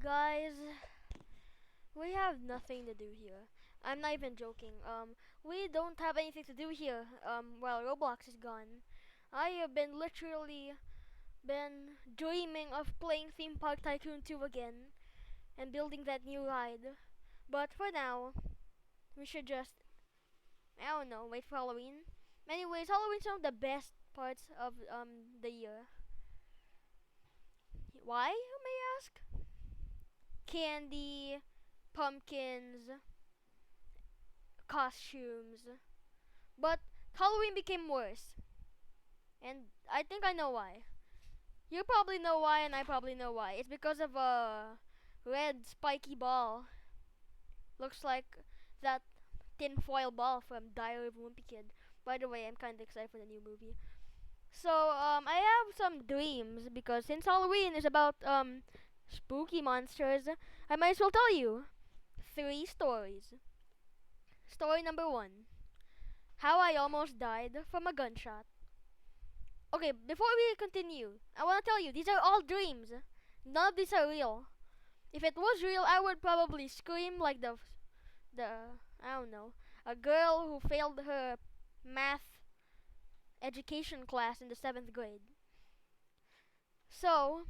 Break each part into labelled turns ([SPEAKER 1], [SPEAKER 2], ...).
[SPEAKER 1] Guys, we have nothing to do here. I'm not even joking. We don't have anything to do here. While Roblox is gone. I have been literally been dreaming of playing Theme Park Tycoon 2 again and building that new ride. But for now, we should just, I don't know, wait for Halloween. Anyways, Halloween's one of the best parts of the year. Why, you may ask? Candy, pumpkins, costumes. But Halloween became worse. And I think I know why. You probably know why, and I probably know why. It's because of a red spiky ball. Looks like that tinfoil ball from Diary of a Wimpy Kid. By the way, I'm kind of excited for the new movie. So, I have some dreams because since Halloween is about spooky monsters, I might as well tell you 3 stories. Story number 1: how I almost died from a gunshot. Okay, before we continue, I want to tell you these are all dreams. None of these are real. If it was real, I would probably scream like the I don't know, a girl who failed her math education class in the 7th grade. So,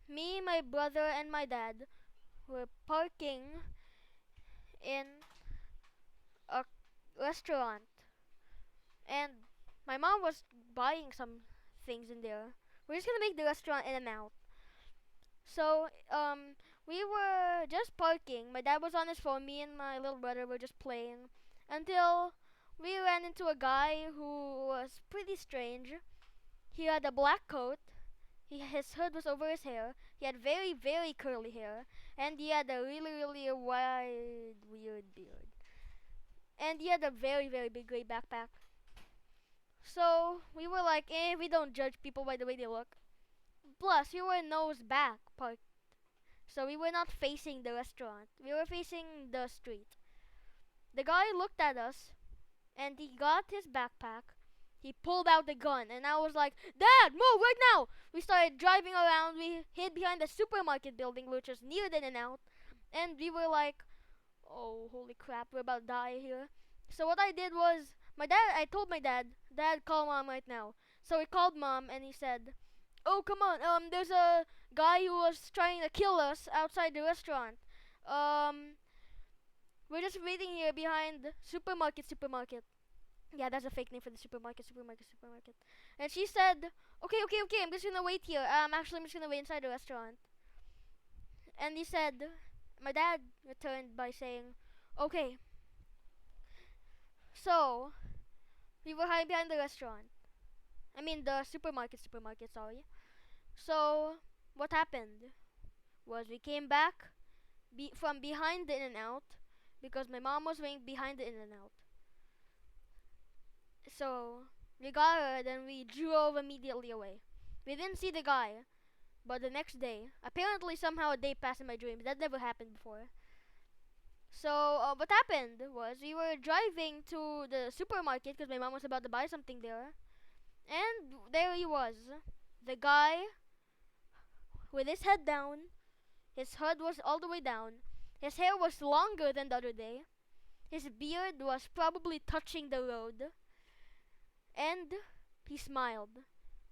[SPEAKER 1] me, my brother, and my dad were parking in a restaurant, and my mom was buying some things in there. We're just gonna make the restaurant in and out. So, we were just parking. My dad was on his phone. Me and my little brother were just playing until we ran into a guy who was pretty strange. He had a black coat. His hood was over his hair. He had very, very curly hair, and he had a really, really wide, weird beard. And he had a very, very big gray backpack. So we were like, we don't judge people by the way they look. Plus, we were nose back parked, so we were not facing the restaurant. We were facing the street. The guy looked at us, and he got his backpack. He pulled out the gun, and I was like, "Dad, move right now!" We started driving around. We hid behind the supermarket building, which was near the In-N-Out, and we were like, "Oh, holy crap, we're about to die here." So what I did was, I told my dad, "Dad, call mom right now." So he called mom, and he said, "Oh, come on. There's a guy who was trying to kill us outside the restaurant. Um, we're just waiting here behind the supermarket." Yeah, that's a fake name for the supermarket. And she said, "Okay. I'm just gonna wait here. Actually, I'm just gonna wait inside the restaurant." And he said, my dad returned by saying, "Okay." So we were hiding behind the restaurant. I mean the supermarket. Sorry. So what happened was we came back from behind the In-N-Out because my mom was waiting behind the In-N-Out. So we got her, then we drove immediately away. We didn't see the guy, but the next day, apparently somehow a day passed in my dreams. That never happened before. So what happened was we were driving to the supermarket because my mom was about to buy something there, and there he was, the guy with his head down. His hood was all the way down. His hair was longer than the other day. His beard was probably touching the road. And he smiled,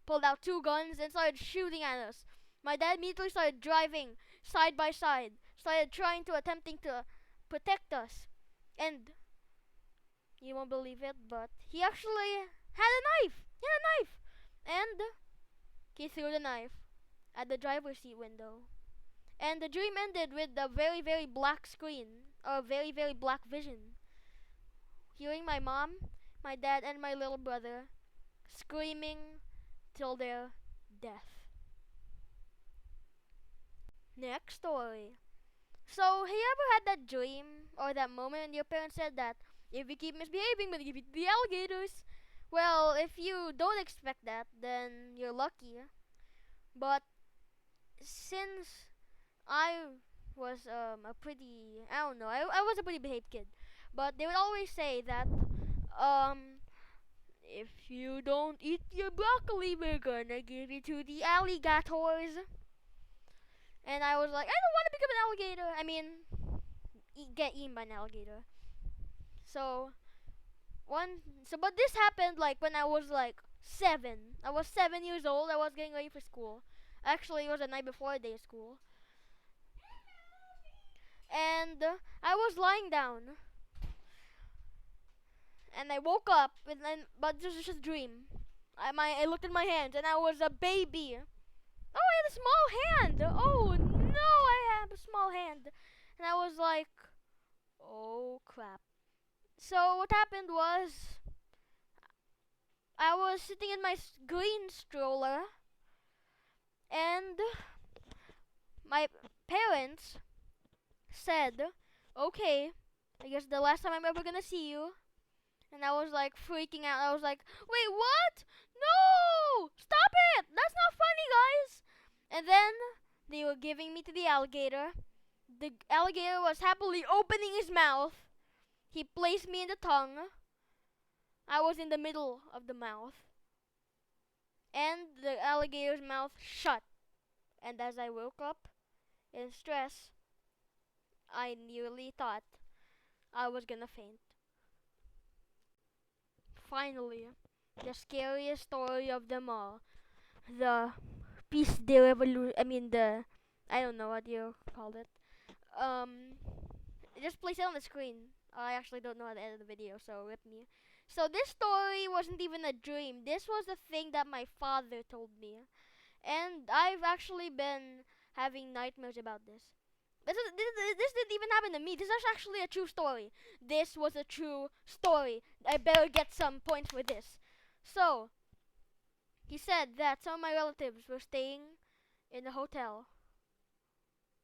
[SPEAKER 1] pulled out 2 guns, and started shooting at us. My dad immediately started driving side by side, started attempting to protect us. And you won't believe it, but he actually had a knife. He had a knife. And he threw the knife at the driver's seat window. And the dream ended with a very, very black screen, or very, very black vision. Hearing my mom, my dad, and my little brother screaming till their death. Next story. So, have you ever had that dream or that moment and your parents said that if you keep misbehaving, we'll give you to the alligators? Well, if you don't expect that, then you're lucky. But since I was a pretty, I don't know, I was a pretty behaved kid. But they would always say that if you don't eat your broccoli, we're gonna give you to the alligators. And I was like, I don't want to become an alligator. I mean, get eaten by an alligator. So but this happened like when I was like 7. I was 7 years old. I was getting ready for school. Actually, it was the night before a day of school. And I was lying down, and I woke up, but this was just a dream. I looked at my hands, and I was a baby. Oh, I had a small hand. Oh no, I have a small hand, and I was like, oh crap. So what happened was, I was sitting in my green stroller, and my parents said, "Okay, I guess the last time I'm ever gonna see you." And I was like freaking out. I was like, "Wait, what? No! Stop it! That's not funny, guys!" And then they were giving me to the alligator. The alligator was happily opening his mouth. He placed me in the tongue. I was in the middle of the mouth. And the alligator's mouth shut. And as I woke up in stress, I nearly thought I was gonna faint. Finally, the scariest story of them all. The piece de revolution. I mean, I don't know what you called it. Um, just place it on the screen. I actually don't know how to edit the video, so rip me. So this story wasn't even a dream. This was the thing that my father told me. And I've actually been having nightmares about this. This didn't even happen to me. This is actually a true story. This was a true story. I better get some points for this. So, he said that some of my relatives were staying in a hotel.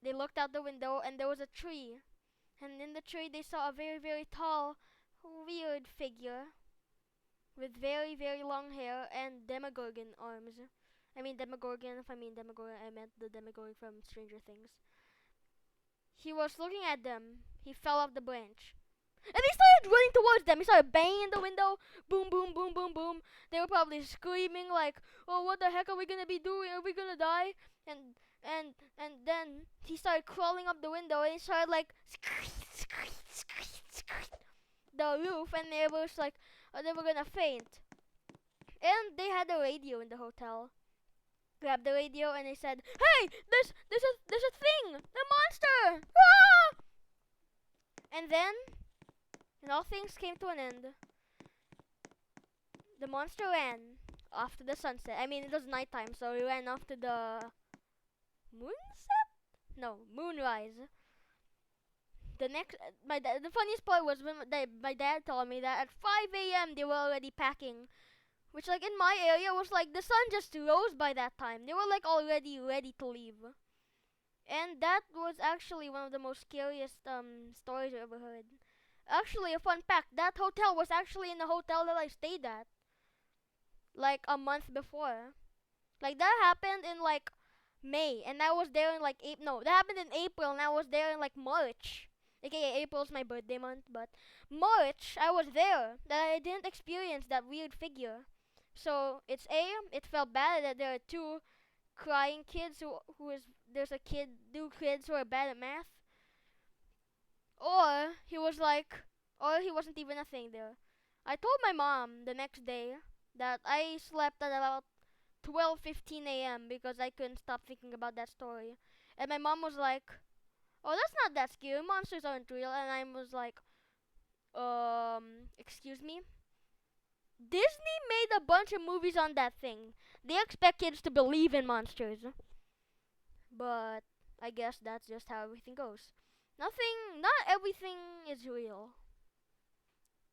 [SPEAKER 1] They looked out the window and there was a tree. And in the tree they saw a very, very tall, weird figure with very, very long hair and Demogorgon arms. I mean Demogorgon, if I mean Demogorgon, I meant the Demogorgon from Stranger Things. He was looking at them. He fell off the branch. And he started running towards them. He started banging the window. Boom, boom, boom, boom, boom. They were probably screaming like, "Oh, what the heck are we gonna be doing? Are we gonna die?" And then he started crawling up the window and he started like the roof, and they was like, they were gonna faint. And they had a radio in the hotel. Grabbed the radio and they said, "Hey, there's a thing, a monster!" Ah! And then, and all things came to an end. The monster ran off to the sunset. I mean, it was nighttime, so he ran off to the moonset? No, moonrise. The funniest part was when my dad told me that at 5 a.m. they were already packing. Which, like, in my area was like the sun just rose by that time. They were like already ready to leave. And that was actually one of the most scariest stories I ever heard. Actually, a fun fact, that hotel was actually in the hotel that I stayed at like a month before. Like, that happened in like May, and I was there in like April. No, that happened in April, and I was there in like March. AKA April's my birthday month, but March I was there. That I didn't experience that weird figure. So it felt bad that there are two crying kids there's a kid, two kids who are bad at math. Or he wasn't even a thing there. I told my mom the next day that I slept at about 12:15 a.m. because I couldn't stop thinking about that story. And my mom was like, "Oh, that's not that scary. Monsters aren't real." And I was like, excuse me? Disney made a bunch of movies on that thing. They expect kids to believe in monsters. But I guess that's just how everything goes. Not everything is real.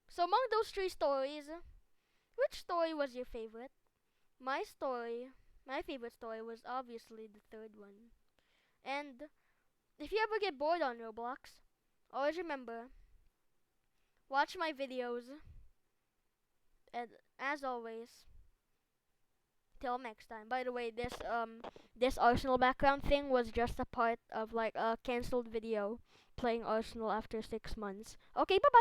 [SPEAKER 1] So among those three stories, which story was your favorite? My favorite story was obviously the third one. And if you ever get bored on Roblox, always remember, watch my videos. And as always, till next time. By the way, this Arsenal background thing was just a part of like a cancelled video playing Arsenal after 6 months. Okay, bye bye.